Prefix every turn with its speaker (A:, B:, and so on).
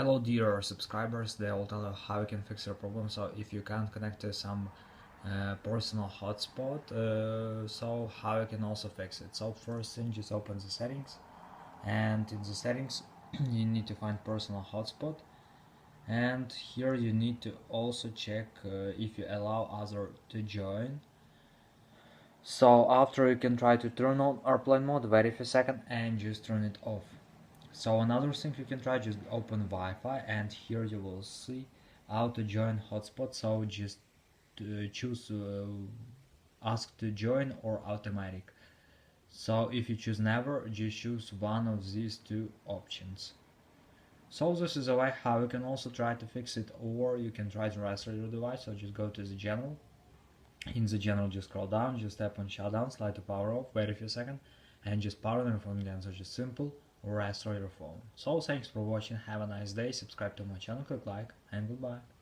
A: Hello dear subscribers, they will tell you how you can fix your problem. So if you can't connect to some personal hotspot, so how you can also fix it. So first thing, just open the settings, and in the settings you need to find personal hotspot, and here you need to also check if you allow other to join. So after you can try to turn on airplane mode, wait a few seconds and just turn it off. So another thing you can try, just open Wi-Fi, and here you will see how to join hotspot. So just choose ask to join or automatic. So if you choose never, just choose one of these two options. So this is a way how you can also try to fix it, or you can try to restart your device. So just go to the general. In the general, just scroll down, just tap on shutdown, slide to power off, wait a few seconds, and just power on your phone again. So just simple, restore your phone. So thanks for watching, have a nice day, subscribe to my channel, click like, and goodbye.